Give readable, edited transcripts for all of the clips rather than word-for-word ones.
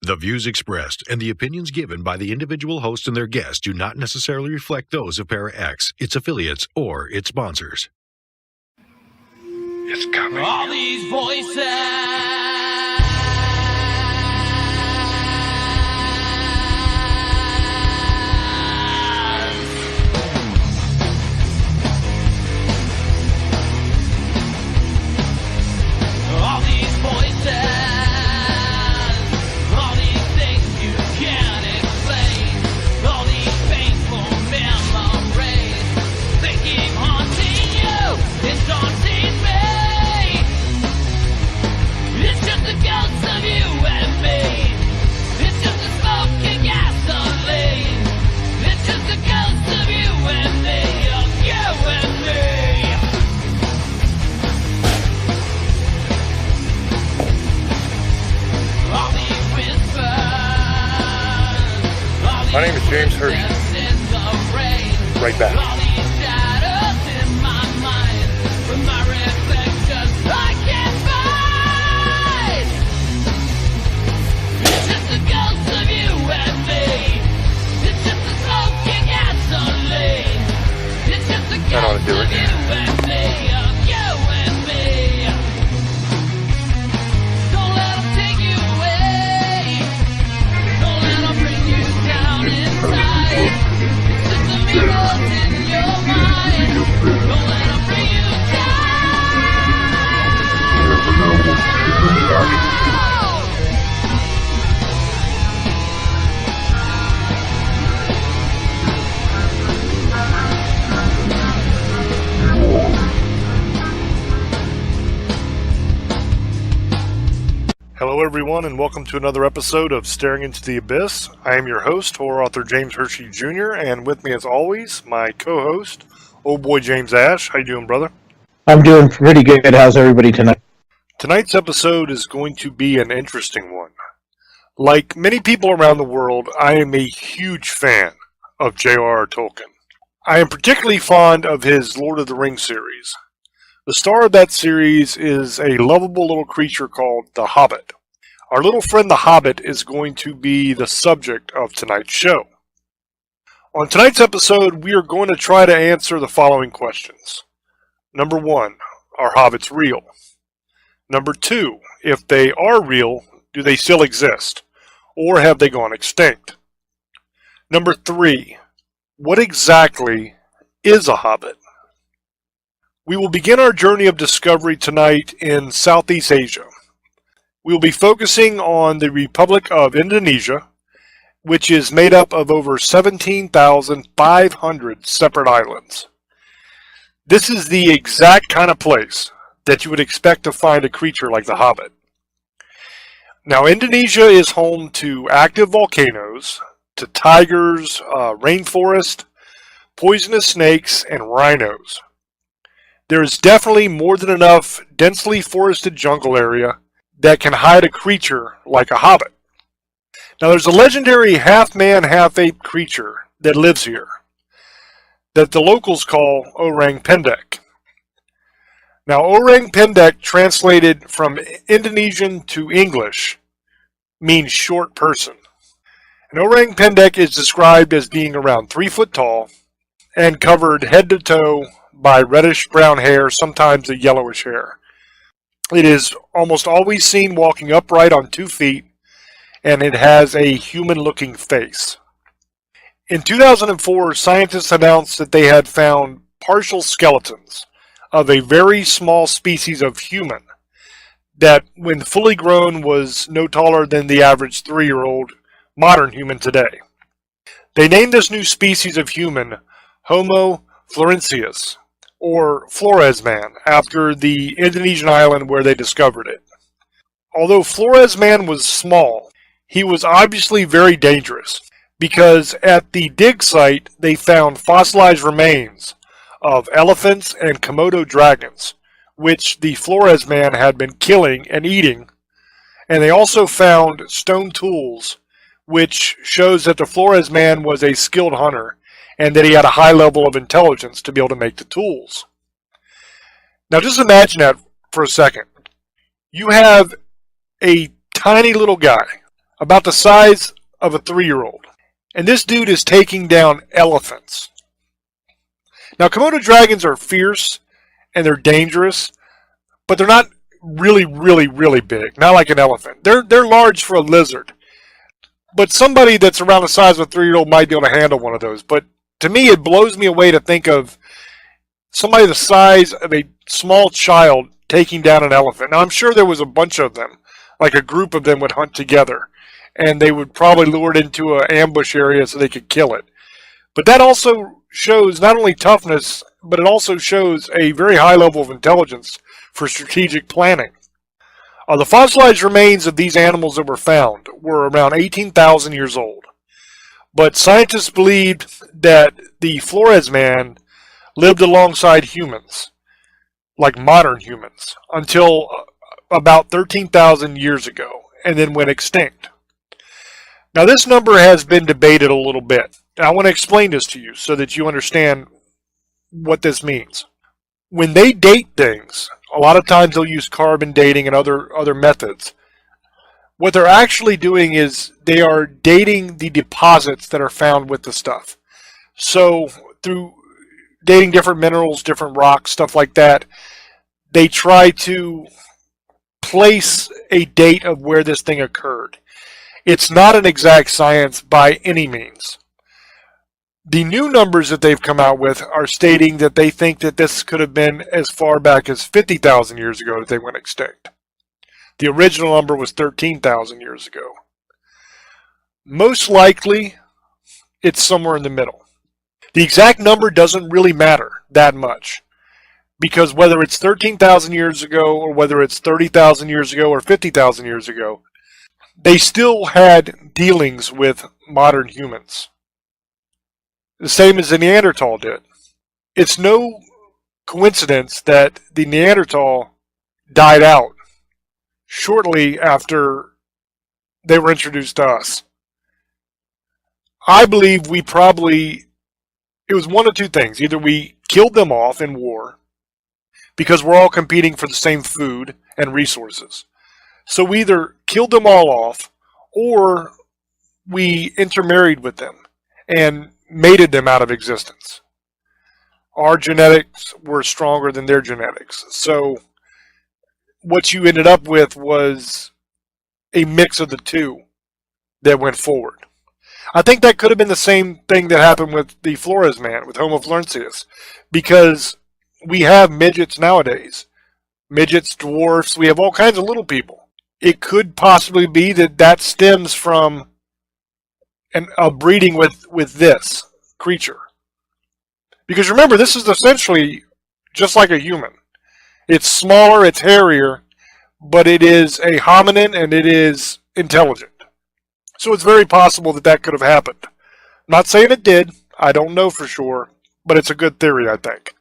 The views expressed and the opinions given by the individual host and their guests do not necessarily reflect those of Para X, its affiliates, or its sponsors. It's coming. All these voices. All these voices. All these things you can't explain. All these painful memories. They keep haunting you. It's daunting me. It's just a ghost of you and me. It's just a smoking gasoline. It's just a ghost of you and me. Of you and me. All these whispers. My name is James Hershey. Right back. All these shadows in my mind. With my reflection, I can't find. It's just a ghost of you and me. It's just a smoking gasoline. It's just a That ought to ghost do of it. you and me. Of you and me. Don't let 'em take you away. Don't let 'em bring you down inside. It's just the mirrors in your mind. Don't let 'em bring you down. Hello, everyone, and welcome to another episode of Staring into the Abyss. I am your host, horror author James Hershey Jr., and with me, as always, my co-host, old boy James Ash. How you doing, brother? I'm doing pretty good. How's everybody tonight? Tonight's episode is going to be an interesting one. Like many people around the world, I am a huge fan of J.R.R. Tolkien. I am particularly fond of his Lord of the Rings series. The star of that series is a lovable little creature called the Hobbit. Our little friend the Hobbit is going to be the subject of tonight's show. On tonight's episode, we are going to try to answer the following questions. Number 1, are hobbits real? Number 2, if they are real, do they still exist? Or have they gone extinct? Number 3, what exactly is a hobbit? We will begin our journey of discovery tonight in Southeast Asia. We will be focusing on the Republic of Indonesia, which is made up of over 17,500 separate islands. This is the exact kind of place that you would expect to find a creature like the Hobbit. Now, Indonesia is home to active volcanoes, to tigers, rainforest, poisonous snakes, and rhinos. There is definitely more than enough densely forested jungle area that can hide a creature like a hobbit. Now, there's a legendary half-man, half-ape creature that lives here that the locals call Orang Pendek. Now, Orang Pendek, translated from Indonesian to English, means short person. And Orang Pendek is described as being around 3 foot tall and covered head to toe by reddish brown hair, sometimes a yellowish hair. It is almost always seen walking upright on 2 feet, and it has a human-looking face. In 2004, scientists announced that they had found partial skeletons of a very small species of human that, when fully grown, was no taller than the average 3-year-old modern human today. They named this new species of human Homo florensis, or Flores Man, after the Indonesian island where they discovered it. Although Flores Man was small, he was obviously very dangerous, because at the dig site they found fossilized remains of elephants and Komodo dragons, which the Flores Man had been killing and eating, and they also found stone tools, which shows that the Flores Man was a skilled hunter and that he had a high level of intelligence to be able to make the tools. Now just imagine that for a second. You have a tiny little guy, about the size of a 3-year-old. And this dude is taking down elephants. Now, Komodo dragons are fierce and they're dangerous, but they're not really, really, really big. Not like an elephant. They're large for a lizard. But somebody that's around the size of a 3-year-old might be able to handle one of those. But to me, it blows me away to think of somebody the size of a small child taking down an elephant. Now, I'm sure there was a bunch of them, like a group of them would hunt together, and they would probably lure it into an ambush area so they could kill it. But that also shows not only toughness, but it also shows a very high level of intelligence for strategic planning. The fossilized remains of these animals that were found were around 18,000 years old. But scientists believed that the Flores man lived alongside humans, like modern humans, until about 13,000 years ago, and then went extinct. Now, this number has been debated a little bit. And I want to explain this to you so that you understand what this means. When they date things, a lot of times they'll use carbon dating and other methods. What they're actually doing is they are dating the deposits that are found with the stuff. So through dating different minerals, different rocks, stuff like that, they try to place a date of where this thing occurred. It's not an exact science by any means. The new numbers that they've come out with are stating that they think that this could have been as far back as 50,000 years ago that they went extinct. The original number was 13,000 years ago. Most likely, it's somewhere in the middle. The exact number doesn't really matter that much, because whether it's 13,000 years ago or whether it's 30,000 years ago or 50,000 years ago, they still had dealings with modern humans. The same as the Neanderthal did. It's no coincidence that the Neanderthal died out shortly after they were introduced to us. I believe it was one of two things. Either we killed them off in war because we're all competing for the same food and resources. So we either killed them all off or we intermarried with them and mated them out of existence. Our genetics were stronger than their genetics. So what you ended up with was a mix of the two that went forward. I think that could have been the same thing that happened with the Flores man, with Homo floresiensis, because we have midgets nowadays. Midgets, dwarfs, we have all kinds of little people. It could possibly be that stems from a breeding with this creature. Because remember, this is essentially just like a human. It's smaller, it's hairier, but it is a hominin and it is intelligent. So it's very possible that could have happened. I'm not saying it did. I don't know for sure, but it's a good theory, I think.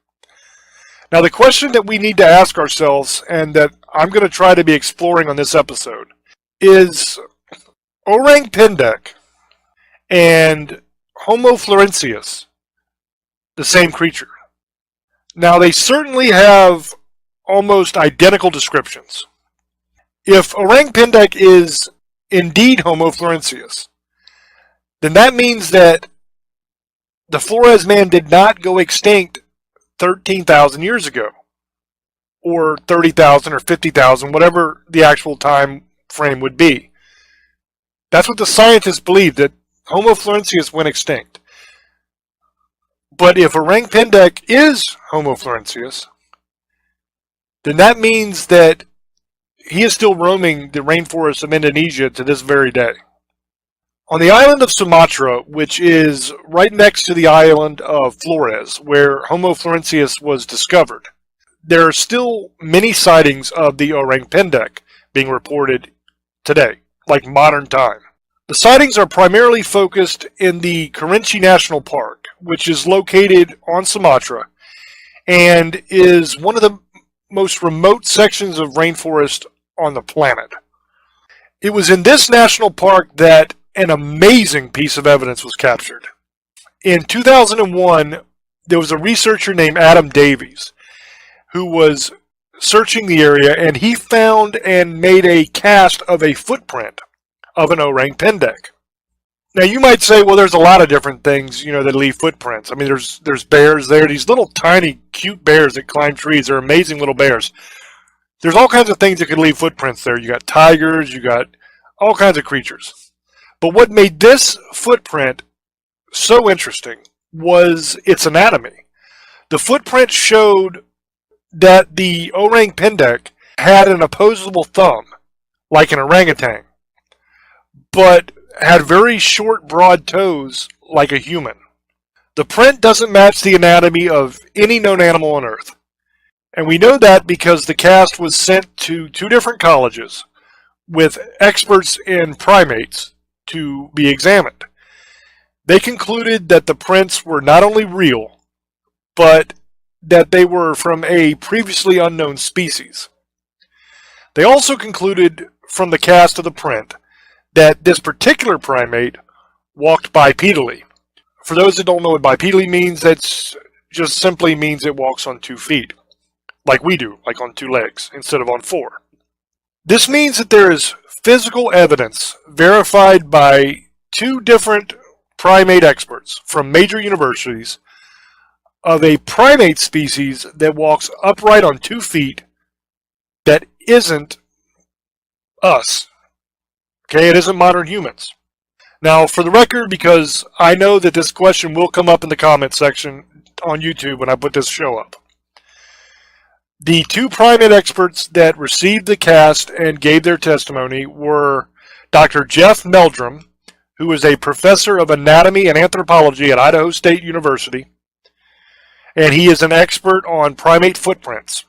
Now, the question that we need to ask ourselves, and that I'm going to try to be exploring on this episode, is Orang Pendek and Homo floresiensis the same creature? Now, they certainly have almost identical descriptions. If Orang Pendek is indeed Homo floresiensis, then that means that the Flores man did not go extinct 13,000 years ago, or 30,000 or 50,000, whatever the actual time frame would be. That's what the scientists believe, that Homo floresiensis went extinct. But if Orang Pendek is Homo floresiensis, then that means that he is still roaming the rainforests of Indonesia to this very day. On the island of Sumatra, which is right next to the island of Flores, where Homo floresiensis was discovered, there are still many sightings of the Orang Pendek being reported today, like modern time. The sightings are primarily focused in the Kerinci National Park, which is located on Sumatra and is one of the most remote sections of rainforest on the planet. It was in this national park that an amazing piece of evidence was captured. In 2001, there was a researcher named Adam Davies who was searching the area, and he found and made a cast of a footprint of an orang pendek. Now you might say, well, there's a lot of different things, that leave footprints. I mean, there's bears there, these little tiny cute bears that climb trees. They're amazing little bears. There's all kinds of things that could leave footprints there. You got tigers, you got all kinds of creatures. But what made this footprint so interesting was its anatomy. The footprint showed that the orang pendek had an opposable thumb, like an orangutan, but had very short, broad toes like a human. The print doesn't match the anatomy of any known animal on Earth. And we know that because the cast was sent to 2 different colleges with experts in primates to be examined. They concluded that the prints were not only real, but that they were from a previously unknown species. They also concluded from the cast of the print that this particular primate walked bipedally. For those that don't know what bipedally means, that just simply means it walks on 2 feet, like we do, like on 2 legs instead of on 4. This means that there is physical evidence verified by 2 different primate experts from major universities of a primate species that walks upright on 2 feet that isn't us. Okay, it isn't modern humans. Now, for the record, because I know that this question will come up in the comment section on YouTube when I put this show up. The 2 primate experts that received the cast and gave their testimony were Dr. Jeff Meldrum, who is a professor of anatomy and anthropology at Idaho State University, and he is an expert on primate footprints,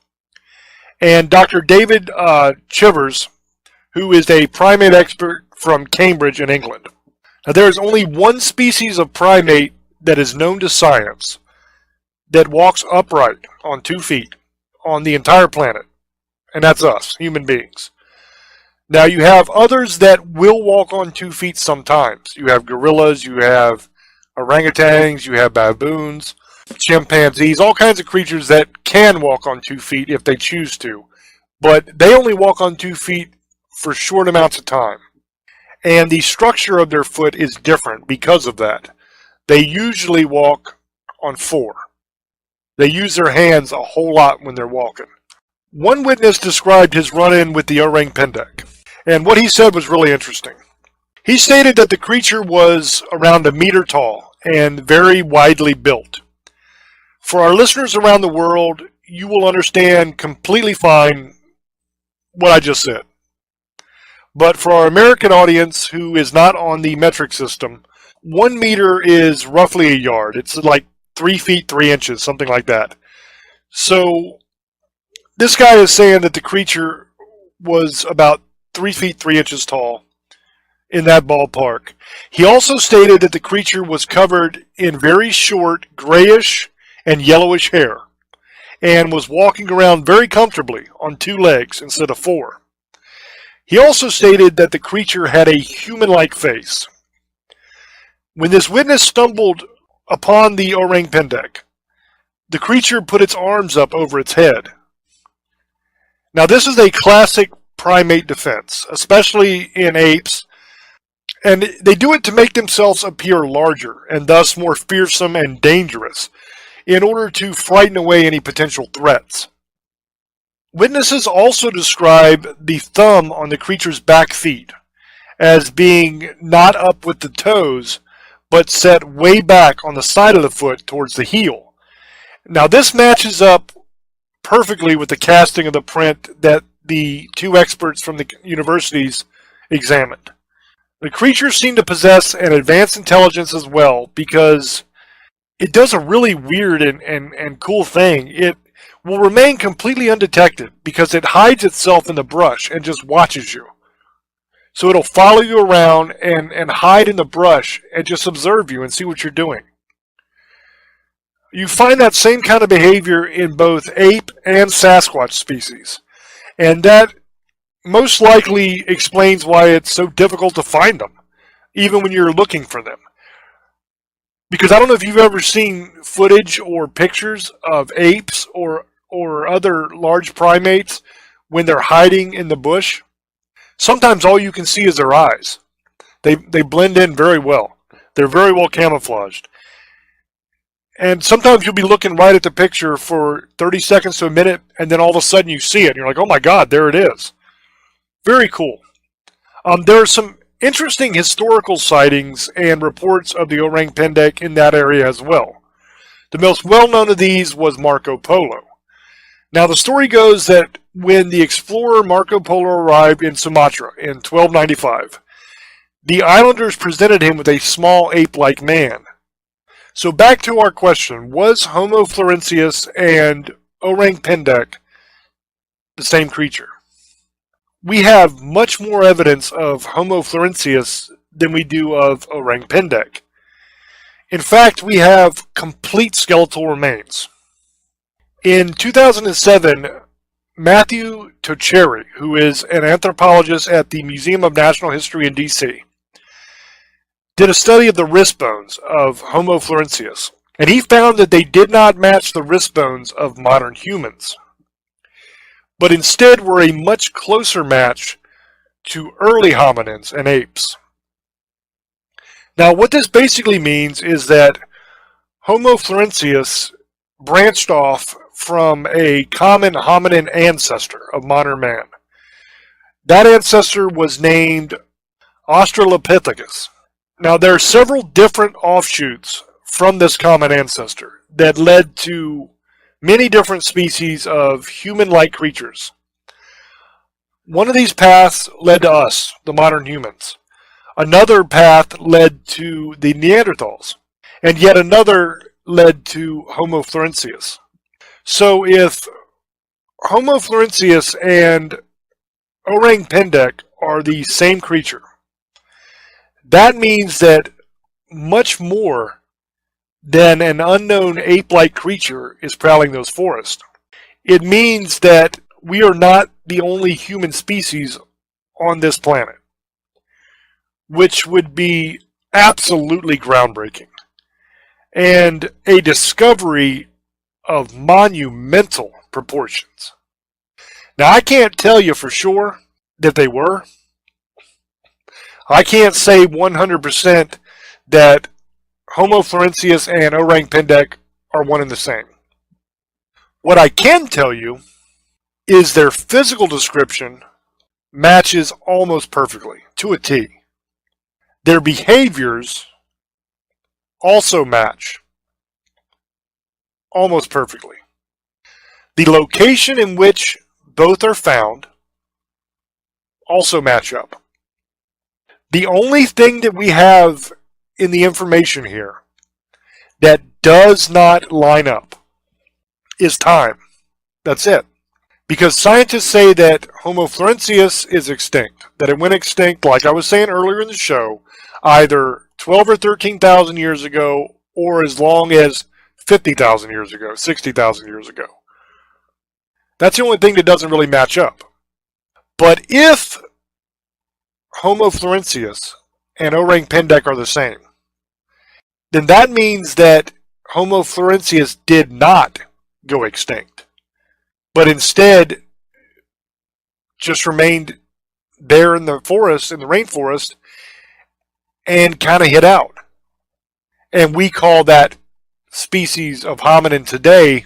and Dr. David Chivers, who is a primate expert from Cambridge in England. Now, there is only one species of primate that is known to science that walks upright on 2 feet on the entire planet, and that's us, human beings. Now, you have others that will walk on 2 feet sometimes. You have gorillas, you have orangutans, you have baboons, chimpanzees, all kinds of creatures that can walk on 2 feet if they choose to, but they only walk on 2 feet for short amounts of time. And the structure of their foot is different because of that. They usually walk on 4. They use their hands a whole lot when they're walking. One witness described his run-in with the orang pendek, and what he said was really interesting. He stated that the creature was around 1 meter tall and very widely built. For our listeners around the world, you will understand completely fine what I just said. But for our American audience who is not on the metric system, 1 meter is roughly a yard. It's like 3 feet 3 inches, something like that. So this guy is saying that the creature was about 3 feet 3 inches tall, in that ballpark. He also stated that the creature was covered in very short grayish and yellowish hair and was walking around very comfortably on 2 legs instead of 4. He also stated that the creature had a human-like face. When this witness stumbled upon the orang pendek, the creature put its arms up over its head. Now, this is a classic primate defense, especially in apes, and they do it to make themselves appear larger and thus more fearsome and dangerous in order to frighten away any potential threats. Witnesses also describe the thumb on the creature's back feet as being not up with the toes, but set way back on the side of the foot towards the heel. Now, this matches up perfectly with the casting of the print that the 2 experts from the universities examined. The creature seemed to possess an advanced intelligence as well, because it does a really weird and cool thing. It will remain completely undetected because it hides itself in the brush and just watches you. So it'll follow you around and hide in the brush and just observe you and see what you're doing. You find that same kind of behavior in both ape and Sasquatch species. And that most likely explains why it's so difficult to find them, even when you're looking for them. Because I don't know if you've ever seen footage or pictures of apes or other large primates when they're hiding in the bush. Sometimes all you can see is their eyes. They blend in very well. They're very well camouflaged. And sometimes you'll be looking right at the picture for 30 seconds to a minute, and then all of a sudden you see it, and you're like, oh my God, there it is. Very cool. There are some interesting historical sightings and reports of the orang pendek in that area as well. The most well-known of these was Marco Polo. Now, the story goes that when the explorer Marco Polo arrived in Sumatra in 1295, the islanders presented him with a small ape-like man. So back to our question, was Homo floresiensis and orang pendek the same creature? We have much more evidence of Homo floresiensis than we do of orang pendek. In fact, we have complete skeletal remains. In 2007, Matthew Tocheri, who is an anthropologist at the Museum of Natural History in D.C., did a study of the wrist bones of Homo floresiensis, and he found that they did not match the wrist bones of modern humans, but instead were a much closer match to early hominins and apes. Now, what this basically means is that Homo floresiensis branched off from a common hominin ancestor of modern man. That ancestor was named Australopithecus. Now, there are several different offshoots from this common ancestor that led to many different species of human-like creatures. One of these paths led to us, the modern humans. Another path led to the Neanderthals. And yet another led to Homo floresiensis. So if Homo floresiensis and orang pendek are the same creature, that means that much more than an unknown ape-like creature is prowling those forests. It means that we are not the only human species on this planet, which would be absolutely groundbreaking and a discovery of monumental proportions. Now, I can't tell you for sure that they were. I can't say 100% that Homo floresiensis and orang pendek are one and the same. What I can tell you is their physical description matches almost perfectly, to a T. Their behaviors also match almost perfectly. The location in which both are found also match up. The only thing that we have in the information here that does not line up is time. That's it. Because scientists say that Homo floresiensis is extinct, that it went extinct, like I was saying earlier in the show, either 12 or 13,000 years ago, or as long as 50,000 years ago, 60,000 years ago. That's the only thing that doesn't really match up. But if Homo floresiensis and orang pendek are the same, then that means that Homo floresiensis did not go extinct, but instead just remained there in the forest, in the rainforest, and kind of hid out. And we call that species of hominin today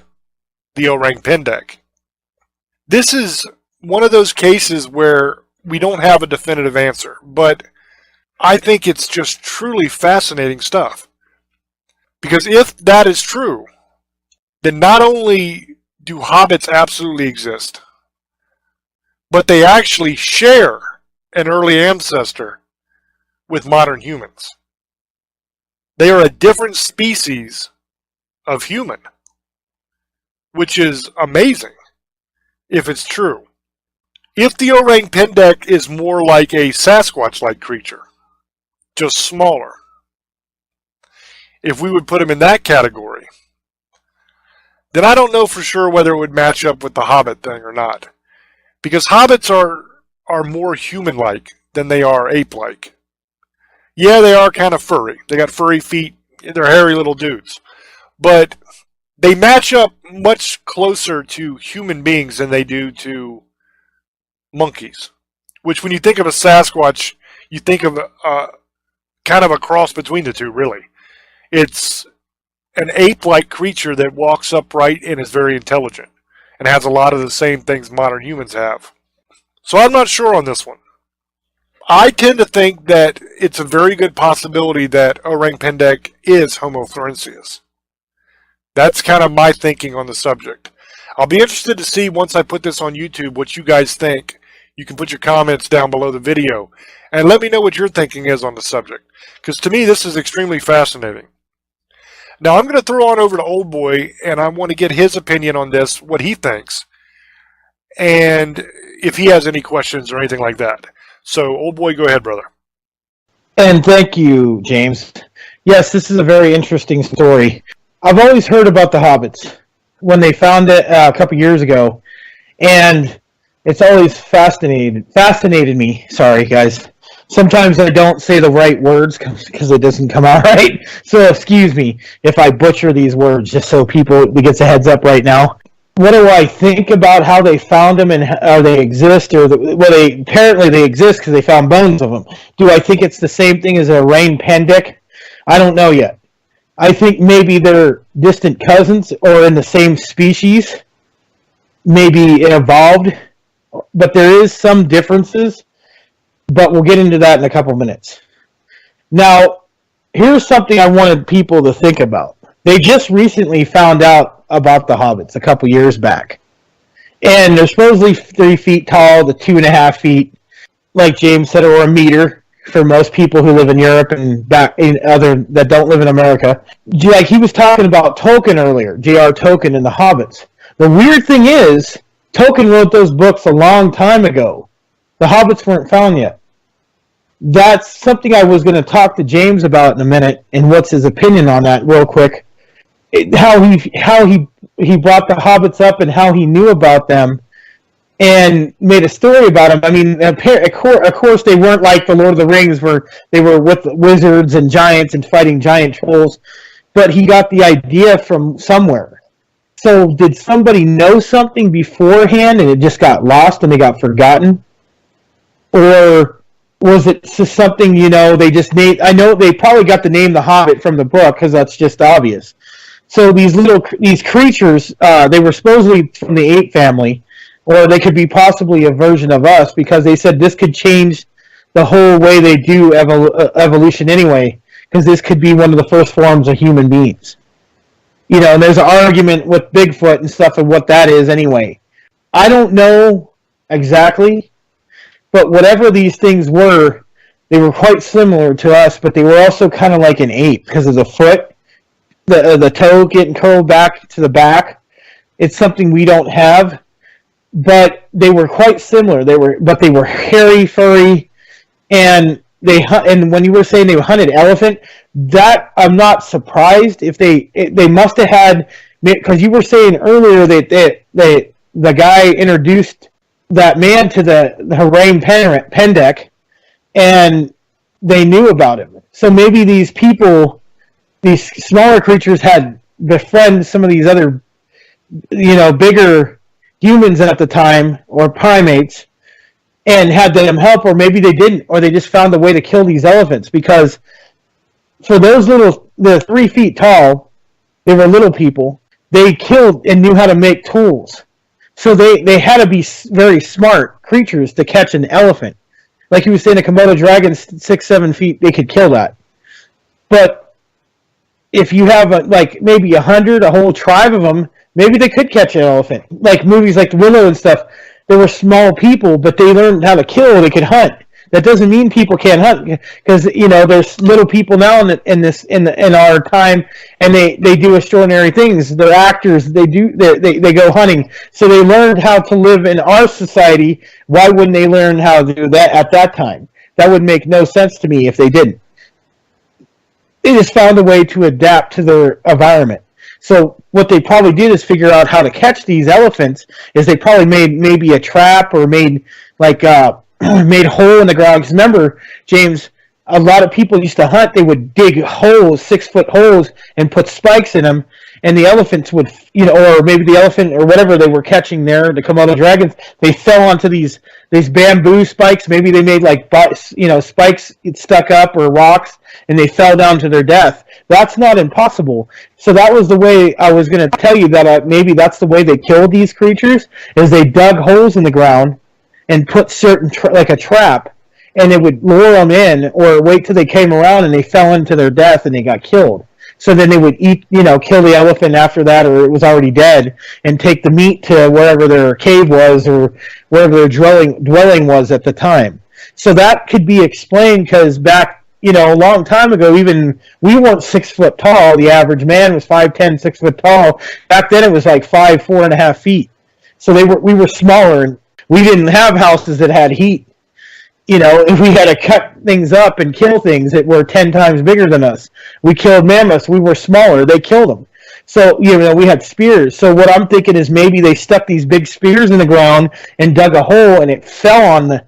the orang pendek. This is one of those cases where we don't have a definitive answer, but I think it's just truly fascinating stuff. Because if that is true, then not only do hobbits absolutely exist, but they actually share an early ancestor with modern humans. They are a different species of human, which is amazing if it's true. If the orang pendek is more like a Sasquatch-like creature, just smaller, if we would put him in that category, then I don't know for sure whether it would match up with the Hobbit thing or not. Because hobbits are more human-like than they are ape-like. Yeah, they are kind of furry. They got furry feet. They're hairy little dudes. But they match up much closer to human beings than they do to monkeys. Which, when you think of a Sasquatch, you think of kind of a cross between the two, really. It's an ape-like creature that walks upright and is very intelligent and has a lot of the same things modern humans have. So I'm not sure on this one. I tend to think that it's a very good possibility that Orang Pendek is Homo florensis. That's kind of my thinking on the subject. I'll be interested to see once I put this on YouTube what you guys think. You can put your comments down below the video and let me know what your thinking is on the subject, because to me this is extremely fascinating. Now I'm going to throw on over to Old Boy, and I want to get his opinion on this, what he thinks, and if he has any questions or anything like that. So, Old Boy, go ahead, brother. And thank you, James. Yes, this is a very interesting story. I've always heard about the Hobbits when they found it a couple years ago, and it's always fascinated me. Sorry, guys. Sometimes I don't say the right words because it doesn't come out right. So excuse me if I butcher these words, just so people gets a heads up right now. What do I think about how they found them and how they exist? Apparently they exist because they found bones of them. Do I think it's the same thing as a Orang Pendek? I don't know yet. I think maybe they're distant cousins or in the same species. Maybe it evolved, but there is some differences. But we'll get into that in a couple minutes. Now, here's something I wanted people to think about. They just recently found out about the Hobbits a couple years back. And they're supposedly 3 feet tall to 2.5 feet, like James said, or a meter for most people who live in Europe and that don't live in America. Like he was talking about Tolkien earlier, J.R. Tolkien and the Hobbits. The weird thing is, Tolkien wrote those books a long time ago. The Hobbits weren't found yet. That's something I was going to talk to James about in a minute, and what's his opinion on that real quick. How he brought the Hobbits up and how he knew about them and made a story about them. I mean, of course they weren't like the Lord of the Rings where they were with wizards and giants and fighting giant trolls, but he got the idea from somewhere. So did somebody know something beforehand and it just got lost and they got forgotten? Or was it something, they just named... I know they probably got the name The Hobbit from the book because that's just obvious. So these creatures, they were supposedly from the ape family, or they could be possibly a version of us because they said this could change the whole way they do evolution anyway, because this could be one of the first forms of human beings. And there's an argument with Bigfoot and stuff and what that is anyway. I don't know exactly, but whatever these things were, they were quite similar to us, but they were also kind of like an ape because of the foot, the toe getting curled back to the back. It's something we don't have, but they were quite similar. They were hairy, furry, and and when you were saying they hunted elephant, that I'm not surprised if they must have had, because you were saying earlier that the guy introduced that man to the Orang Pendek, and they knew about him. So maybe these people, these smaller creatures, had befriended some of these other, bigger humans at the time, or primates, and had them help, or maybe they didn't, or they just found a way to kill these elephants. Because for they're 3 feet tall, they were little people, they killed and knew how to make tools. So they had to be very smart creatures to catch an elephant. Like you were saying, a Komodo dragon, 6-7 feet, they could kill that. But if you have maybe 100, a whole tribe of them, maybe they could catch an elephant. Like movies like Willow and stuff, they were small people, but they learned how to kill. They could hunt. That doesn't mean people can't hunt, because there's little people now in our time, and they do extraordinary things. They're actors. They go hunting. So they learned how to live in our society. Why wouldn't they learn how to do that at that time? That would make no sense to me if they didn't. They just found a way to adapt to their environment. So what they probably did is figure out how to catch these elephants. Is they probably made maybe a trap, or made made a hole in the ground. Because remember, James, a lot of people used to hunt, they would dig holes, 6-foot holes, and put spikes in them, and the elephants would, or maybe the elephant or whatever they were catching there, the Komodo dragons, they fell onto these bamboo spikes. Maybe they made spikes stuck up or rocks, and they fell down to their death. That's not impossible. So that was the way I was going to tell you that maybe that's the way they killed these creatures, is they dug holes in the ground and put certain like a trap, and it would lure them in, or wait till they came around and they fell into their death and they got killed. So then they would eat, kill the elephant after that, or it was already dead, and take the meat to wherever their cave was or wherever their dwelling was at the time. So that could be explained because back, a long time ago, even we weren't 6 foot tall. The average man was 5'10", 6 foot tall. Back then it was like 4.5 feet. So we were smaller, and we didn't have houses that had heat. If we had to cut things up and kill things that were 10 times bigger than us. We killed mammoths. We were smaller. They killed them. So, we had spears. So what I'm thinking is maybe they stuck these big spears in the ground and dug a hole, and it fell on the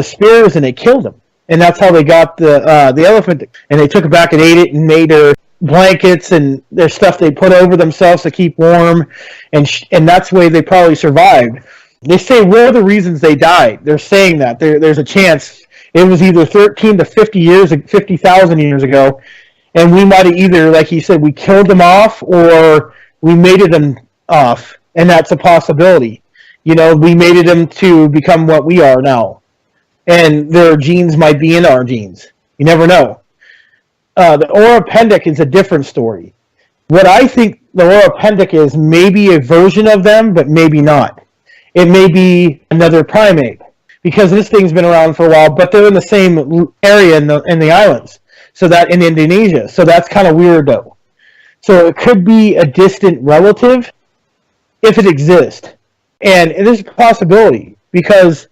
spears, and it killed them. And that's how they got the elephant. And they took it back and ate it and made their blankets and their stuff they put over themselves to keep warm. And that's the way they probably survived. They say we're the reasons they died. They're saying that. There's a chance it was either 13 to 50,000 years ago, and we might have either, like he said, we killed them off or we mated them off, and that's a possibility. We mated them to become what we are now, and their genes might be in our genes. You never know. The Oropendic is a different story. What I think the Oropendic is maybe a version of them, but maybe not. It may be another primate, because this thing's been around for a while, but they're in the same area in the islands, so that in Indonesia. So that's kind of weird, though. So it could be a distant relative, if it exists. And there's a possibility, because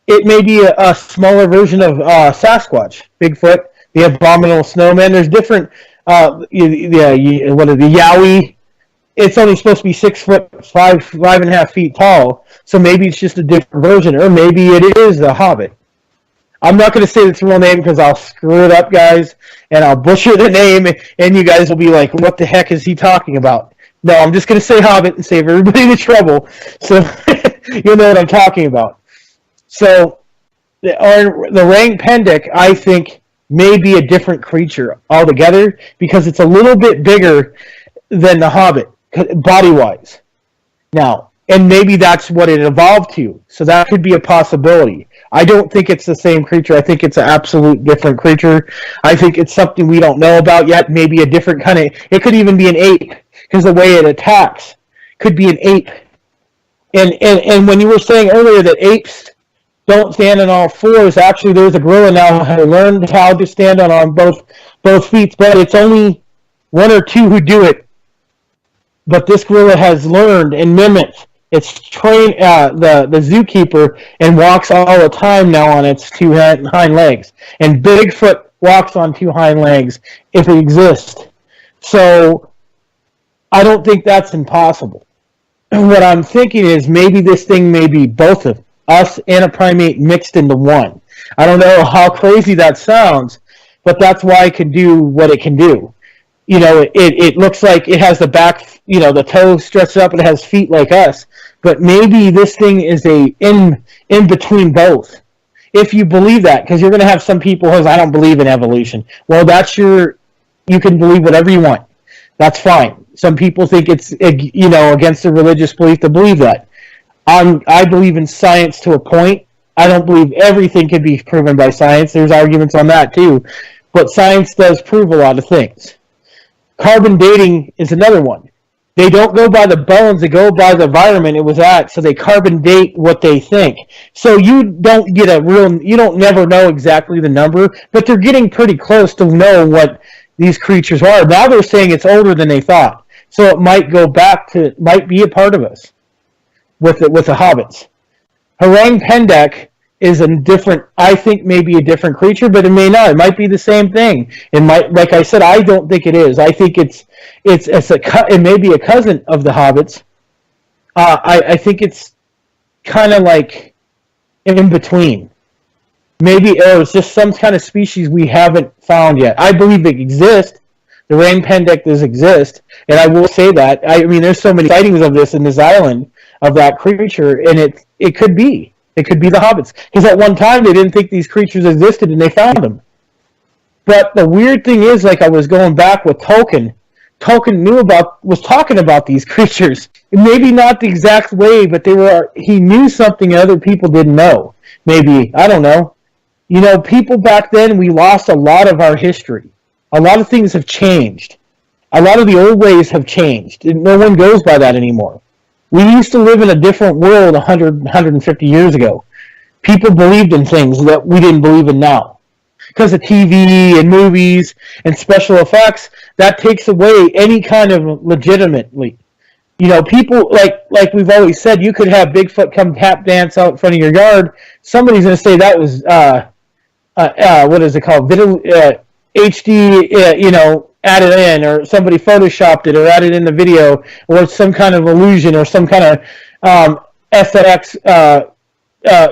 it may be a smaller version of Sasquatch, Bigfoot, the abominable snowman. There's different, the Yowie. It's only supposed to be 6 foot, 5.5 feet tall. So maybe it's just a different version, or maybe it is the Hobbit. I'm not going to say its real name because I'll screw it up, guys, and I'll butcher the name, and you guys will be like, what the heck is he talking about? No, I'm just going to say Hobbit and save everybody the trouble, so you'll know what I'm talking about. So the Orang Pendek, I think, may be a different creature altogether, because it's a little bit bigger than the Hobbit, body-wise. Now, and maybe that's what it evolved to. So that could be a possibility. I don't think it's the same creature. I think it's an absolute different creature. I think it's something we don't know about yet. Maybe a different kind of... It could even be an ape, because the way it attacks could be an ape. And when you were saying earlier that apes don't stand on all fours, actually there's a gorilla now who learned how to stand on both feet, but it's only one or two who do it. But this gorilla has learned and mimicked. It's trained the zookeeper and walks all the time now on its two hind legs. And Bigfoot walks on two hind legs if it exists. So I don't think that's impossible. What I'm thinking is maybe this thing may be both of us and a primate mixed into one. I don't know how crazy that sounds, but that's why it can do what it can do. It looks like it has the back, the toe stretched up, and it has feet like us. But maybe this thing is in between both. If you believe that, because you're going to have some people who say, I don't believe in evolution. Well, you can believe whatever you want. That's fine. Some people think it's, against the religious belief to believe that. I believe in science to a point. I don't believe everything can be proven by science. There's arguments on that too. But science does prove a lot of things. Carbon dating is another one. They don't go by the bones, they go by the environment it was at, so they carbon date what they think. So you don't never know exactly the number, but they're getting pretty close to know what these creatures are. Now they're saying it's older than they thought. So it might might be a part of us with the hobbits. Orang Pendek is a maybe a different creature, but it may not. It might be the same thing. It might, like I said, I don't think it is. I think it may be a cousin of the hobbits. I think it's kind of like in between. Maybe it's just some kind of species we haven't found yet. I believe they exist. The rain pendek does exist, and I will say that. I mean, there's so many sightings of this in this island of that creature, and it could be. It could be the hobbits. Because at one time they didn't think these creatures existed, and they found them. But the weird thing is, like I was going back with Tolkien. Tolkien was talking about these creatures. Maybe not the exact way, but he knew something other people didn't know. Maybe, I don't know. You know, people back then, we lost a lot of our history. A lot of things have changed. A lot of the old ways have changed. No one goes by that anymore. We used to live in a different world 100, 150 years ago. People believed in things that we didn't believe in now. Because of TV and movies and special effects, that takes away any kind of legitimately. You know, people, like we've always said, you could have Bigfoot come tap dance out in front of your yard. Somebody's going to say that was, what is it called? HD, added in, or somebody photoshopped it or added in the video, or some kind of illusion or some kind of FX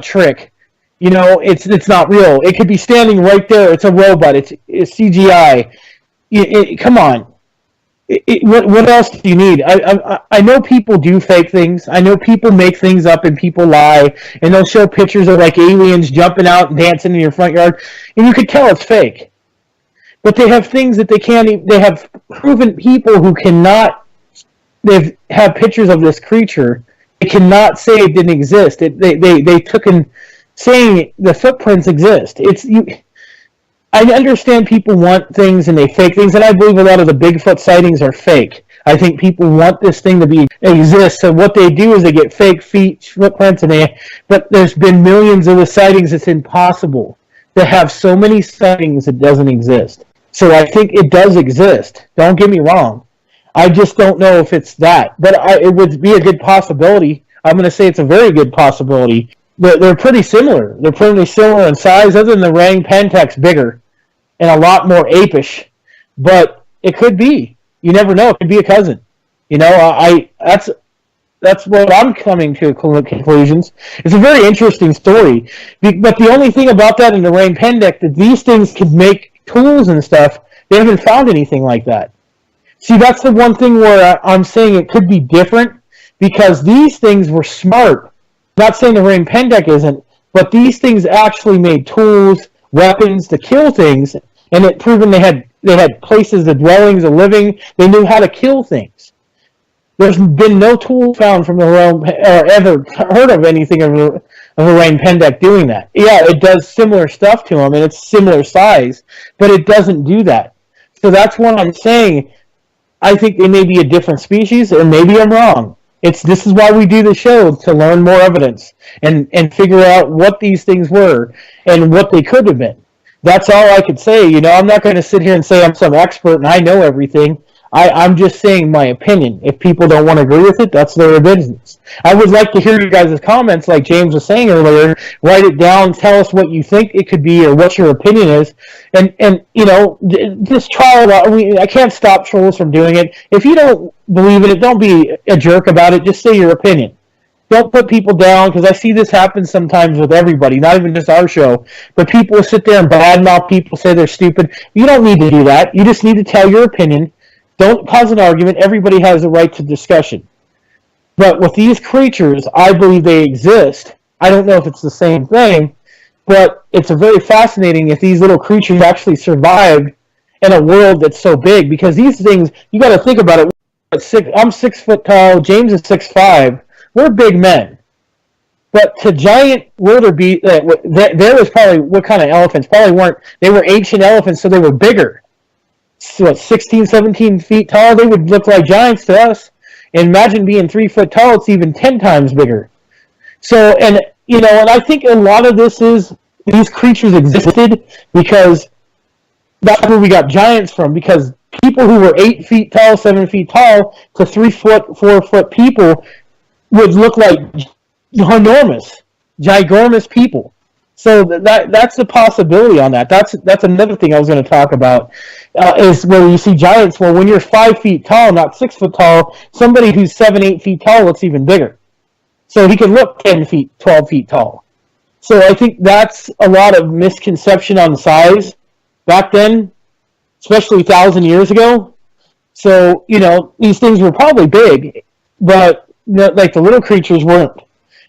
trick. You know, it's not real. It could be standing right there. It's a robot. It's CGI. Come on. What else do you need? I know people do fake things. I know people make things up and people lie, and they'll show pictures of like aliens jumping out and dancing in your front yard, and you could tell it's fake. But they have things that they can't. They have proven people who cannot. They have pictures of this creature. They cannot say it didn't exist. They took and saying the footprints exist. I understand people want things and they fake things, and I believe a lot of the Bigfoot sightings are fake. I think people want this thing to exist, so what they do is they get fake footprints, but there's been millions of the sightings. It's impossible to have so many sightings that doesn't exist. So I think it does exist. Don't get me wrong. I just don't know if it's that, but it would be a good possibility. I'm going to say it's a very good possibility. They're pretty similar. They're pretty similar in size, other than the Rang Pentek's bigger and a lot more apish. But it could be. You never know. It could be a cousin. You know, that's what I'm coming to conclusions. It's a very interesting story. But the only thing about that in the Rang Pendek, that these things could make tools and stuff, they haven't found anything like that. See, that's the one thing where I'm saying it could be different, because these things were smart. Not saying the Rang Pendek isn't, but these things actually made tools, weapons to kill things, and it proven they had places, the dwellings, the living. They knew how to kill things. There's been no tool found from the realm, or ever heard of anything of a Rang Pendek doing that. Yeah, it does similar stuff to them, and it's similar size, but it doesn't do that. So that's what I'm saying. I think they may be a different species, and maybe I'm wrong. This is why we do the show, to learn more evidence and figure out what these things were and what they could have been. That's all I could say. You know, I'm not going to sit here and say I'm some expert and I know everything. I'm just saying my opinion. If people don't want to agree with it, that's their business. I would like to hear you guys' comments, like James was saying earlier. Write it down. Tell us what you think it could be or what your opinion is. And you know, just try it out. I can't stop trolls from doing it. If you don't believe in it, don't be a jerk about it. Just say your opinion. Don't put people down, because I see this happen sometimes with everybody, not even just our show. But people sit there and badmouth people, say they're stupid. You don't need to do that. You just need to tell your opinion. Don't cause an argument. Everybody has a right to discussion. But with these creatures, I believe they exist. I don't know if it's the same thing, but it's a very fascinating if these little creatures actually survived in a world that's so big. Because these things, you got to think about it. I'm 6 foot tall. James is 6'5". We're big men. But to giant wildebeest, there was probably, what kind of elephants? Probably weren't. They were ancient elephants, so they were bigger. So 16, 17 feet tall, they would look like giants to us. And imagine being 3 foot tall, it's even 10 times bigger. So, and I think a lot of this is, these creatures existed because that's where we got giants from, because people who were 8 feet tall, 7 feet tall, to 3 foot, 4 foot people would look like enormous, ginormous people. So that's a possibility on that. That's another thing I was going to talk about, is where you see giants. Well, when you're 5 feet tall, not 6 foot tall, somebody who's 7, 8 feet tall looks even bigger. So he can look 10 feet, 12 feet tall. So I think that's a lot of misconception on size back then, especially 1,000 years ago. So these things were probably big, but like the little creatures weren't.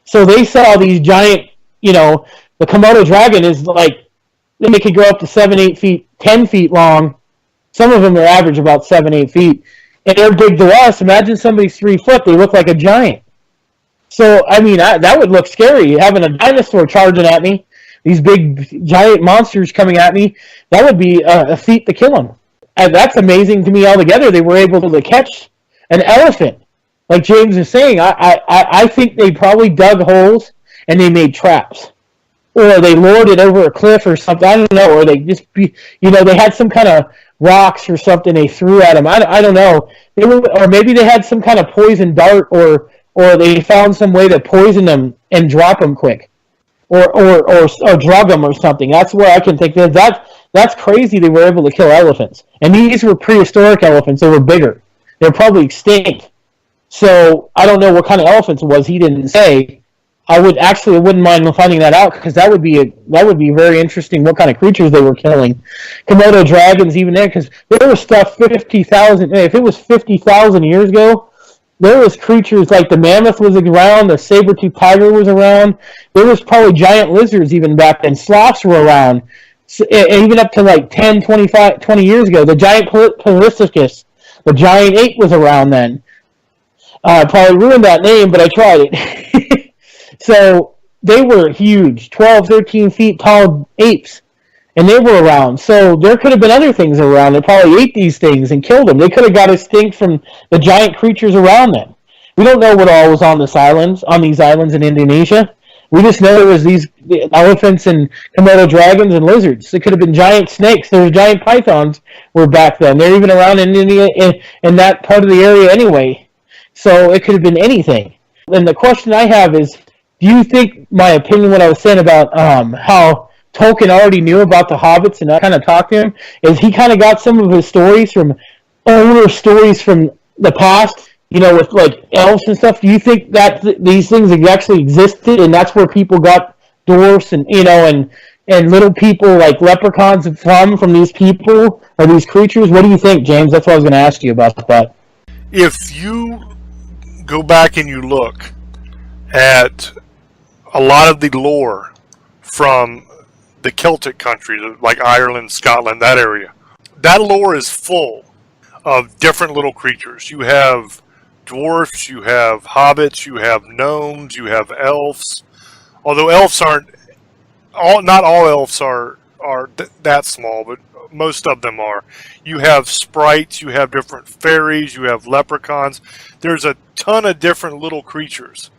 So they saw these giant. The Komodo dragon is like they could go up to 7, 8 feet, 10 feet long. Some of them are average about 7, 8 feet, and they're big to us. Imagine somebody's 3 foot; they look like a giant. So I mean, that would look scary. Having a dinosaur charging at me, these big giant monsters coming at me, that would be a feat to kill them. And that's amazing to me altogether. They were able to catch an elephant, like James is saying. I think they probably dug holes and they made traps, or they lured it over a cliff or something. I don't know, or they just they had some kind of rocks or something they threw at them. I don't know. Or maybe they had some kind of poison dart, or they found some way to poison them and drop them quick, or drug them or something. That's where I can think of that's crazy. They were able to kill elephants, and these were prehistoric elephants. They were bigger. They're probably extinct. So I don't know what kind of elephants it was. He didn't say. I wouldn't mind finding that out, because that would be very interesting. What kind of creatures they were killing? Komodo dragons, even there, because there was stuff 50,000. If it was 50,000 years ago, there was creatures like the mammoth was around, the saber-toothed tiger was around. There was probably giant lizards even back then. Sloths were around, so, even up to like 10, 25, 20 years ago. The giant Polypithecus, the giant ape, was around then. I probably ruined that name, but I tried it. So they were huge, 12, 13 feet tall apes, and they were around. So there could have been other things around. They probably ate these things and killed them. They could have got extinct from the giant creatures around them. We don't know what all was on these islands in Indonesia. We just know there was these elephants and Komodo dragons and lizards. There could have been giant snakes. There were giant pythons were back then. They're even around in India, in that part of the area anyway. So it could have been anything. And the question I have is, do you think my opinion, what I was saying about how Tolkien already knew about the hobbits and I kind of talked to him, is he kind of got some of his stories from older stories from the past, with like elves and stuff? Do you think that these things actually existed, and that's where people got dwarfs and and little people like leprechauns from these people or these creatures? What do you think, James? That's what I was going to ask you about that. If you go back and you look at a lot of the lore from the Celtic countries, like Ireland, Scotland, that area, that lore is full of different little creatures. You have dwarfs, you have hobbits, you have gnomes, you have elves. Although elves not all elves are that small, but most of them are. You have sprites, you have different fairies, you have leprechauns. There's a ton of different little creatures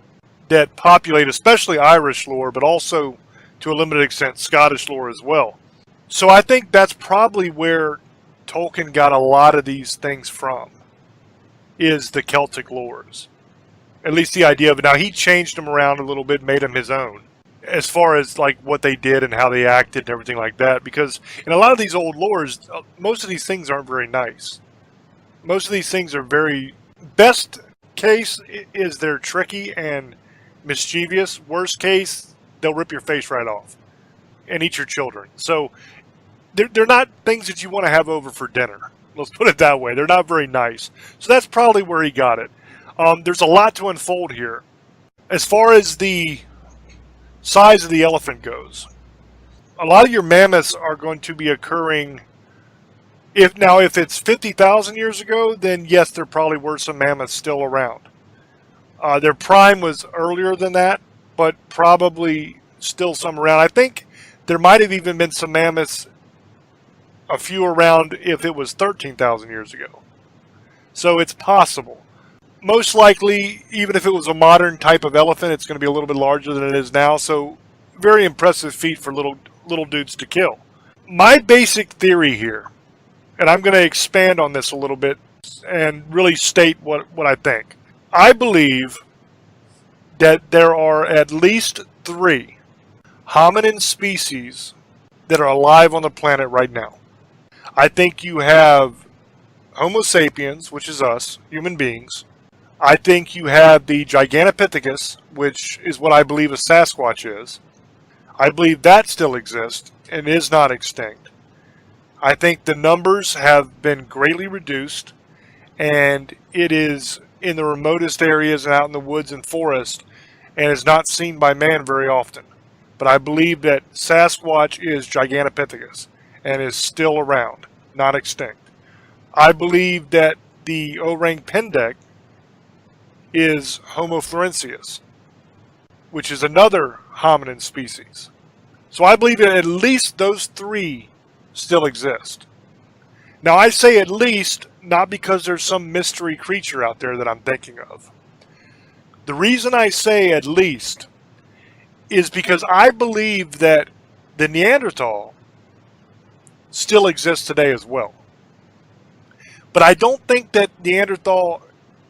that populate, especially Irish lore, but also, to a limited extent, Scottish lore as well. So I think that's probably where Tolkien got a lot of these things from, is the Celtic lores. At least the idea of it. Now, he changed them around a little bit, made them his own, as far as like what they did and how they acted and everything like that. Because in a lot of these old lores, most of these things aren't very nice. Most of these things are very... Best case is they're tricky and mischievous. Worst case, they'll rip your face right off and eat your children. So they're not things that you want to have over for dinner. Let's put it that way. They're not very nice. So that's probably where he got it. There's a lot to unfold here. As far as the size of the elephant goes, a lot of your mammoths are going to be occurring. If it's 50,000 years ago, then yes, there probably were some mammoths still around. Their prime was earlier than that, but probably still some around. I think there might have even been some mammoths, a few around, if it was 13,000 years ago. So it's possible. Most likely, even if it was a modern type of elephant, it's going to be a little bit larger than it is now. So very impressive feat for little dudes to kill. My basic theory here, and I'm going to expand on this a little bit and really state what I think. I believe that there are at least 3 hominin species that are alive on the planet right now. I think you have Homo sapiens, which is us, human beings. I think you have the Gigantopithecus, which is what I believe a Sasquatch is. I believe that still exists and is not extinct. I think the numbers have been greatly reduced, and it is in the remotest areas and out in the woods and forest, and is not seen by man very often. But I believe that Sasquatch is Gigantopithecus and is still around, not extinct. I believe that the orang pendek is Homo floresiensis, which is another hominin species. So I believe that at least those three still exist. Now I say at least not because there's some mystery creature out there that I'm thinking of. The reason I say at least is because I believe that the Neanderthal still exists today as well. But I don't think that Neanderthal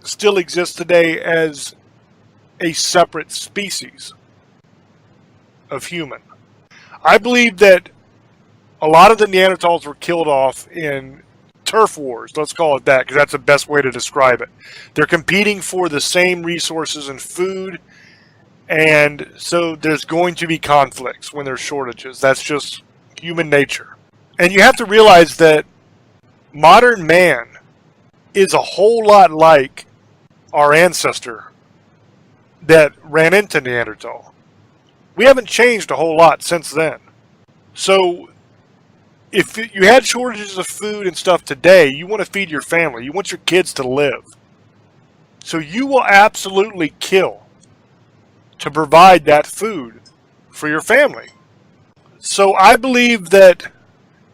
still exists today as a separate species of human. I believe that a lot of the Neanderthals were killed off in turf wars, let's call it that, because that's the best way to describe it. They're competing for the same resources and food, and so there's going to be conflicts when there's shortages. That's just human nature. And you have to realize that modern man is a whole lot like our ancestor that ran into Neanderthal. We haven't changed a whole lot since then. So if you had shortages of food and stuff today, you want to feed your family. You want your kids to live. So you will absolutely kill to provide that food for your family. So I believe that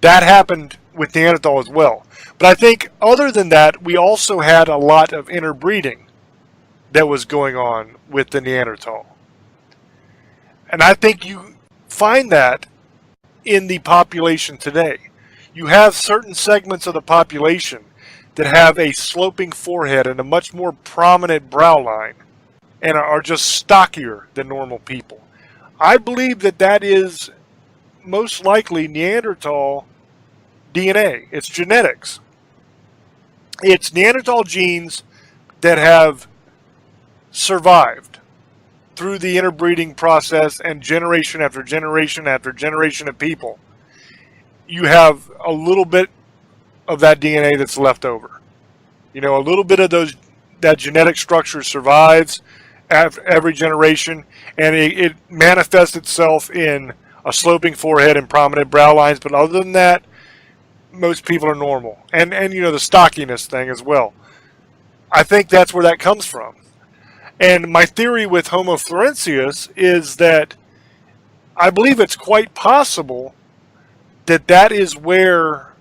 that happened with Neanderthal as well. But I think other than that, we also had a lot of interbreeding that was going on with the Neanderthal. And I think you find that in the population today. You have certain segments of the population that have a sloping forehead and a much more prominent brow line and are just stockier than normal people. I believe that that is most likely Neanderthal DNA. It's genetics. It's Neanderthal genes that have survived through the interbreeding process, and generation after generation after generation of people, you have a little bit of that DNA that's left over. You know, a little bit of that genetic structure survives after every generation, and it manifests itself in a sloping forehead and prominent brow lines. But other than that, most people are normal. And you know, the stockiness thing as well. I think that's where that comes from. And my theory with Homo floresiensis is that I believe it's quite possible that that is where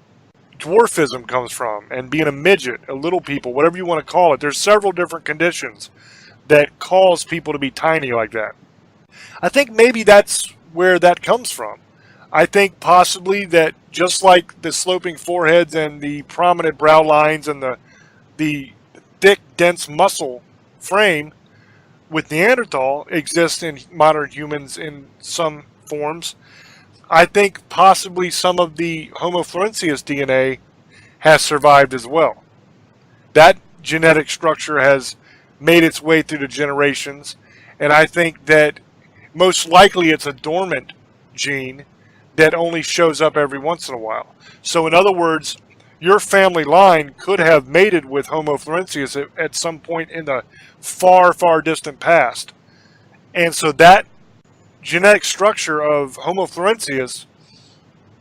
dwarfism comes from, and being a midget, a little people, whatever you want to call it. There's several different conditions that cause people to be tiny like that. I think maybe that's where that comes from. I think possibly that just like the sloping foreheads and the prominent brow lines and the thick, dense muscle frame with Neanderthal exists in modern humans in some forms, I think possibly some of the Homo floresiensis DNA has survived as well. That genetic structure has made its way through the generations, and I think that most likely it's a dormant gene that only shows up every once in a while. So in other words, your family line could have mated with Homo floresiensis at some point in the far, far distant past. And so that genetic structure of Homo floresiensis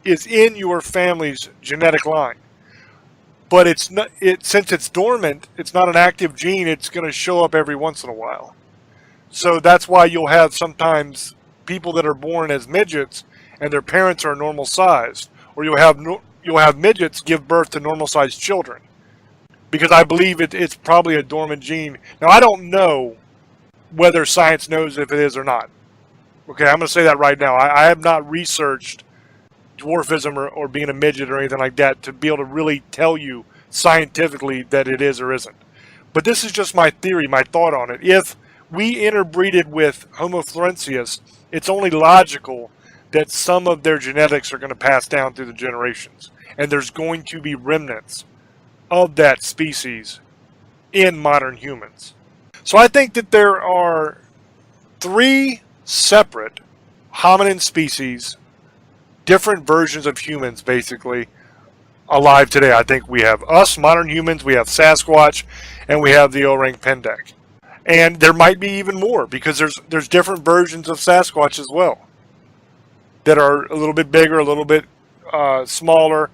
is in your family's genetic line. But it's not, since it's dormant, it's not an active gene, it's going to show up every once in a while. So that's why you'll have sometimes people that are born as midgets and their parents are normal sized, or you'll have midgets give birth to normal sized children, because I believe it's probably a dormant gene. Now I don't know whether science knows if it is or not. Okay, I'm going to say that right now. I have not researched dwarfism or being a midget or anything like that to be able to really tell you scientifically that it is or isn't. But this is just my theory, my thought on it. If we interbreeded with Homo floresiensis, it's only logical that some of their genetics are going to pass down through the generations. And there's going to be remnants of that species in modern humans. So I think that there are 3 separate hominin species, different versions of humans, basically, alive today. I think we have us, modern humans, we have Sasquatch, and we have the orang pendek. And there might be even more, because there's different versions of Sasquatch as well that are a little bit bigger, a little bit smaller,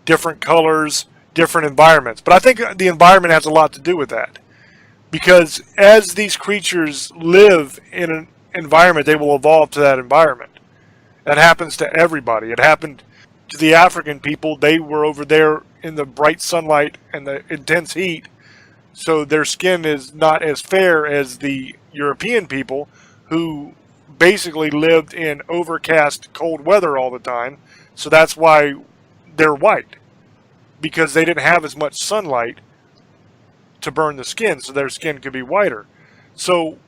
different colors, different environments. But I think the environment has a lot to do with that, because as these creatures live in an environment, they will evolve to that environment. That happens to everybody. It happened to the African people. They were over there in the bright sunlight and the intense heat, so their skin is not as fair as the European people, who basically lived in overcast, cold weather all the time. So that's why they're white, because they didn't have as much sunlight to burn the skin, so their skin could be whiter. So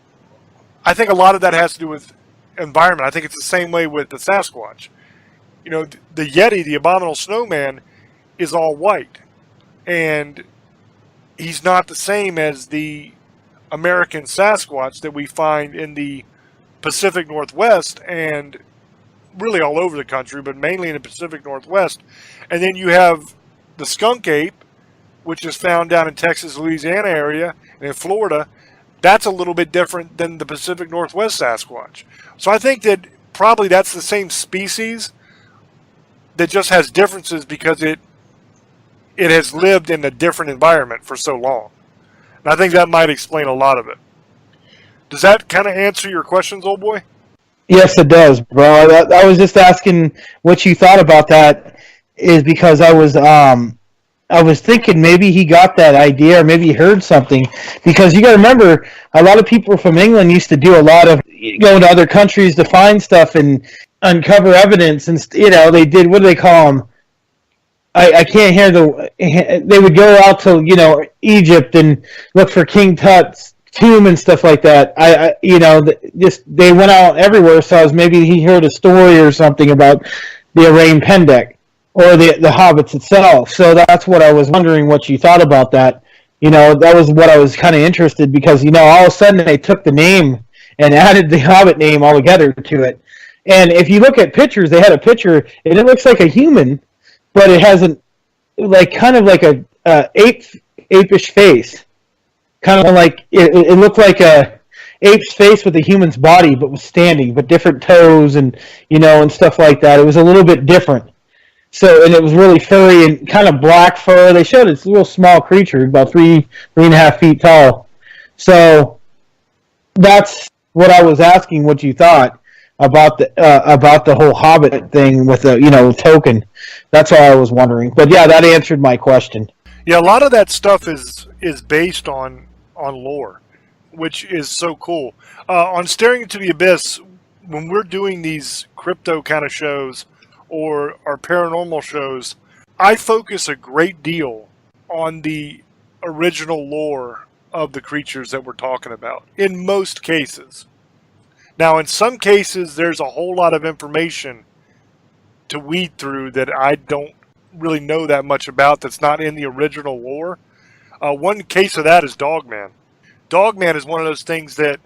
I think a lot of that has to do with environment. I think it's the same way with the Sasquatch. You know, the Yeti, the abominable snowman, is all white, and he's not the same as the American Sasquatch that we find in the Pacific Northwest and really all over the country, but mainly in the Pacific Northwest. And then you have the skunk ape, which is found down in Texas, Louisiana area, and in Florida. That's a little bit different than the Pacific Northwest Sasquatch. So I think that probably that's the same species that just has differences because it has lived in a different environment for so long. And I think that might explain a lot of it. Does that kind of answer your questions, old boy? Yes, it does, bro. I was just asking what you thought about that, is because I was thinking maybe he got that idea, or maybe he heard something, because you got to remember, a lot of people from England used to do a lot of going to other countries to find stuff and uncover evidence, and they did, what do they call them? I can't hear they would go out to Egypt and look for King Tut's tomb and stuff like that. They went out everywhere, so maybe he heard a story or something about the orang pendek or the hobbits itself. So that's what I was wondering what you thought about that. That was what I was kind of interested, because all of a sudden they took the name and added the Hobbit name all together to it. And if you look at pictures, they had a picture and it looks like a human, but it has kind of like a apish face. Kind of like it looked like a ape's face with a human's body, but was standing, but different toes and and stuff like that. It was a little bit different. So, and it was really furry and kind of black fur. They showed it's a little small creature, about 3.5 feet tall. So that's what I was asking, what you thought about the whole Hobbit thing with the token. That's all I was wondering. But yeah, that answered my question. Yeah, a lot of that stuff is based on lore, which is so cool. On Staring Into the Abyss, when we're doing these crypto kind of shows or our paranormal shows, I focus a great deal on the original lore of the creatures that we're talking about, in most cases. Now, in some cases, there's a whole lot of information to weed through that I don't really know that much about, that's not in the original lore. One case of that is Dogman. Dogman is one of those things that,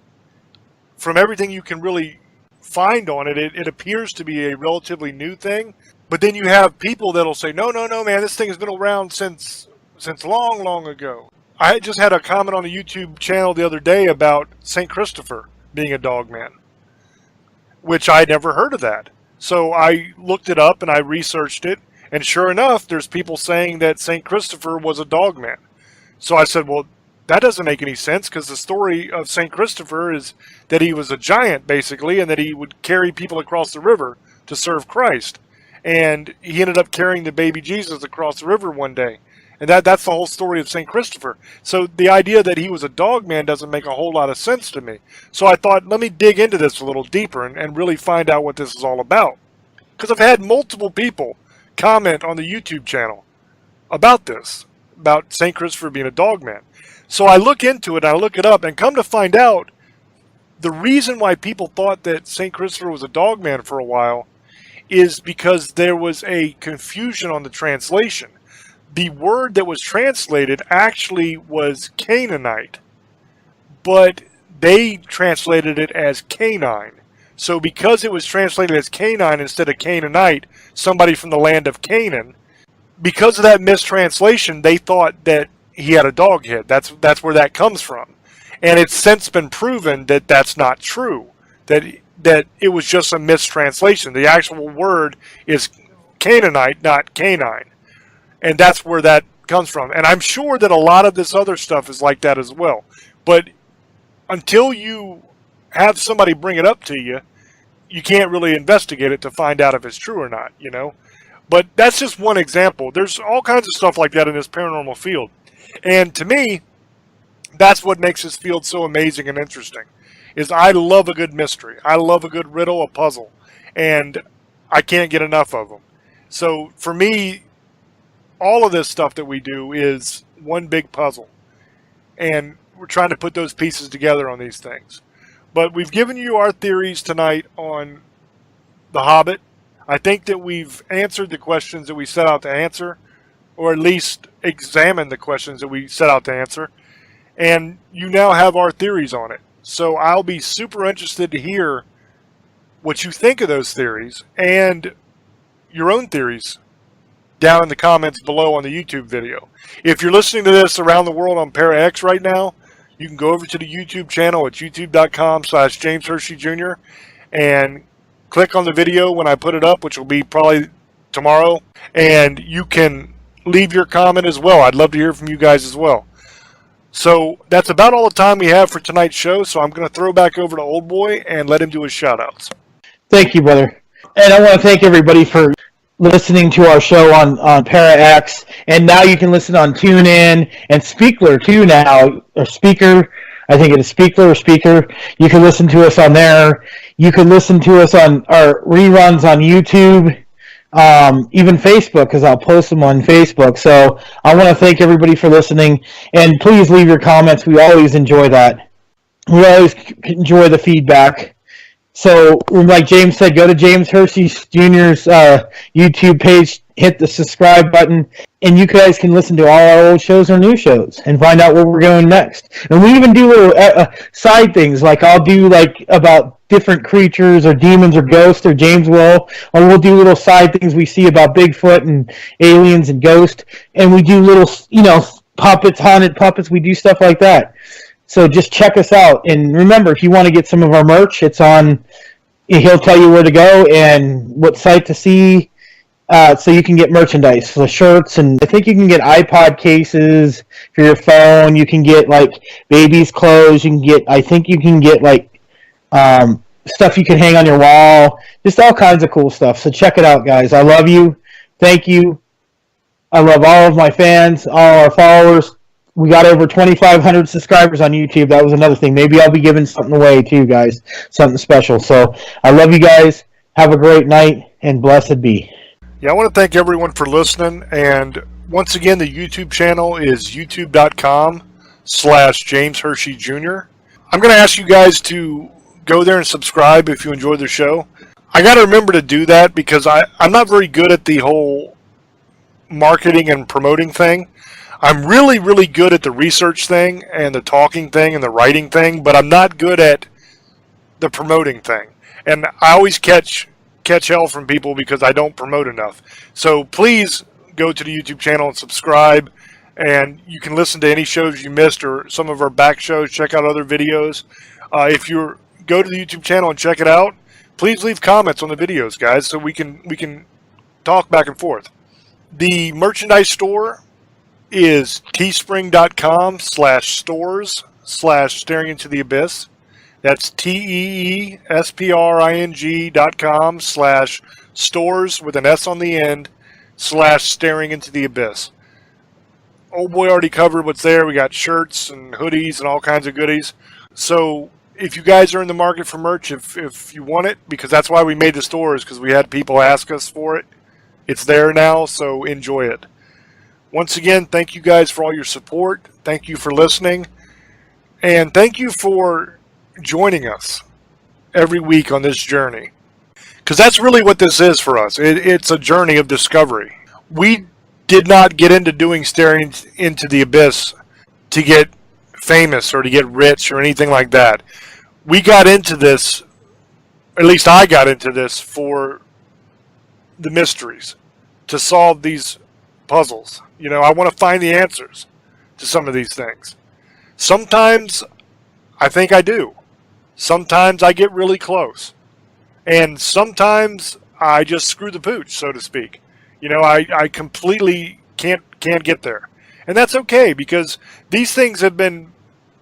from everything you can really find on it, it appears to be a relatively new thing. But then you have people that'll say, no, man, this thing has been around since long, long ago. I just had a comment on a YouTube channel the other day about St. Christopher being a dogman, which I never heard of that. So I looked it up and I researched it, and sure enough, there's people saying that St. Christopher was a dogman. So I said, well, that doesn't make any sense, because the story of St. Christopher is that he was a giant, basically, and that he would carry people across the river to serve Christ. And he ended up carrying the baby Jesus across the river one day. And that's the whole story of St. Christopher. So the idea that he was a dogman doesn't make a whole lot of sense to me. So I thought, let me dig into this a little deeper and really find out what this is all about. Because I've had multiple people comment on the YouTube channel about this, about St. Christopher being a dogman. So I look into it, I look it up, and come to find out, the reason why people thought that St. Christopher was a dogman for a while is because there was a confusion on the translation. The word that was translated actually was Canaanite, but they translated it as canine. So because it was translated as Canine instead of Canaanite, somebody from the land of Canaan, because of that mistranslation, they thought that he had a dog head. That's where that comes from. And it's since been proven that that's not true, that it was just a mistranslation. The actual word is Canaanite, not canine. And that's where that comes from. And I'm sure that a lot of this other stuff is like that as well. But until you have somebody bring it up to you, you can't really investigate it to find out if it's true or not, you know? But that's just one example. There's all kinds of stuff like that in this paranormal field. And to me, that's what makes this field so amazing and interesting, is I love a good mystery. I love a good riddle, a puzzle. And I can't get enough of them. So for me, all of this stuff that we do is one big puzzle. And we're trying to put those pieces together on these things. But we've given you our theories tonight on The Hobbit. I think that we've answered the questions that we set out to answer, or at least examined the questions that we set out to answer. And you now have our theories on it. So I'll be super interested to hear what you think of those theories and your own theories down in the comments below on the YouTube video. If you're listening to this around the world on ParaX right now, you can go over to the YouTube channel at youtube.com/James Hershey Jr. and click on the video when I put it up, which will be probably tomorrow, and you can leave your comment as well. I'd love to hear from you guys as well. So that's about all the time we have for tonight's show, so I'm going to throw back over to Old Boy and let him do his shout-outs. Thank you, brother. And I want to thank everybody for listening to our show on ParaX, and now you can listen on TuneIn and Speakler too now, or Speaker. I think it is Speakler or Speaker. You can listen to us on there. You can listen to us on our reruns on YouTube, even Facebook, because I'll post them on Facebook. So I want to thank everybody for listening, and please leave your comments. We always enjoy that. We always enjoy the feedback. So, like James said, go to James Hershey Jr.'s YouTube page, hit the subscribe button, and you guys can listen to all our old shows or new shows and find out where we're going next. And we even do little side things, like I'll do like about different creatures or demons or ghosts, or James will, or we'll do little side things we see about Bigfoot and aliens and ghosts, and we do little, puppets, haunted puppets. We do stuff like that. So just check us out. And remember, if you want to get some of our merch, it's on, he'll tell you where to go and what site to see, so you can get merchandise, the shirts, and I think you can get iPod cases for your phone. You can get, like, babies' clothes. I think you can get, like, stuff you can hang on your wall. Just all kinds of cool stuff. So check it out, guys. I love you. Thank you. I love all of my fans, all our followers. We got over 2,500 subscribers on YouTube. That was another thing. Maybe I'll be giving something away too, guys. Something special. So I love you guys. Have a great night, and blessed be. Yeah, I want to thank everyone for listening. And once again, the YouTube channel is youtube.com/James Hershey Jr. I'm going to ask you guys to go there and subscribe if you enjoy the show. I got to remember to do that because I'm not very good at the whole marketing and promoting thing. I'm really, really good at the research thing and the talking thing and the writing thing, but I'm not good at the promoting thing. And I always catch hell from people because I don't promote enough. So please go to the YouTube channel and subscribe, and you can listen to any shows you missed or some of our back shows. Check out other videos. If you go to the YouTube channel and check it out, please leave comments on the videos, guys, so we can talk back and forth. The merchandise store is teespring.com/stores/staring into the abyss. That's teespring.com/stores with an S on the end /staring into the abyss. Old Boy already covered what's there. We got shirts and hoodies and all kinds of goodies. So if you guys are in the market for merch, if you want it, because that's why we made the store, is because we had people ask us for it. It's there now, so enjoy it. Once again, thank you guys for all your support. Thank you for listening. And thank you for joining us every week on this journey. Because that's really what this is for us. It's a journey of discovery. We did not get into doing Staring into the Abyss to get famous or to get rich or anything like that. We got into this at least I got into this for the mysteries, to solve these puzzles. You know, I want to find the answers to some of these things. Sometimes I think I do. Sometimes I get really close. And sometimes I just screw the pooch, so to speak. You know, I completely can't get there. And that's okay, because these things have been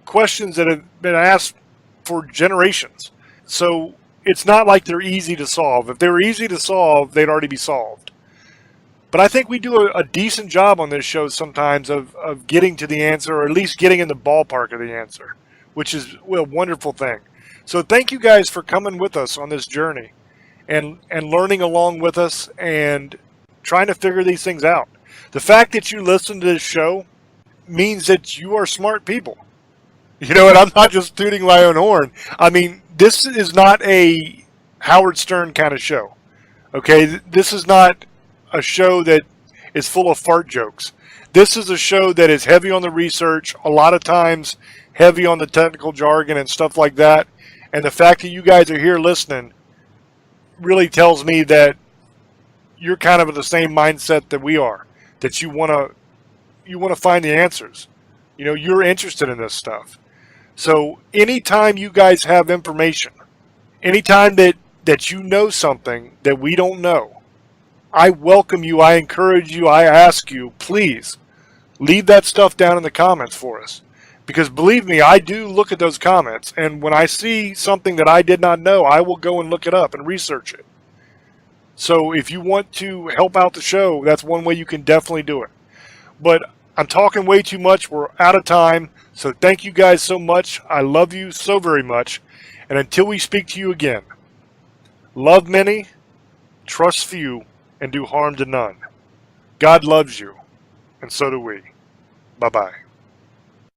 questions that have been asked for generations. So it's not like they're easy to solve. If they were easy to solve, they'd already be solved. But I think we do a decent job on this show sometimes of getting to the answer, or at least getting in the ballpark of the answer, which is a wonderful thing. So thank you guys for coming with us on this journey and learning along with us and trying to figure these things out. The fact that you listen to this show means that you are smart people. You know, and I'm not just tooting my own horn. I mean, this is not a Howard Stern kind of show. Okay? This is not a show that is full of fart jokes. This is a show that is heavy on the research, a lot of times heavy on the technical jargon and stuff like that. And the fact that you guys are here listening really tells me that you're kind of in the same mindset that we are, that you want to find the answers. You know, you're interested in this stuff. So anytime you guys have information, anytime that you know something that we don't know, I welcome you, I encourage you, I ask you, please leave that stuff down in the comments for us. Because believe me, I do look at those comments, and when I see something that I did not know, I will go and look it up and research it. So if you want to help out the show, that's one way you can definitely do it. But I'm talking way too much. We're out of time. So thank you guys so much. I love you so very much. And until we speak to you again, love many, trust few, and do harm to none. God loves you, and so do we. Bye-bye.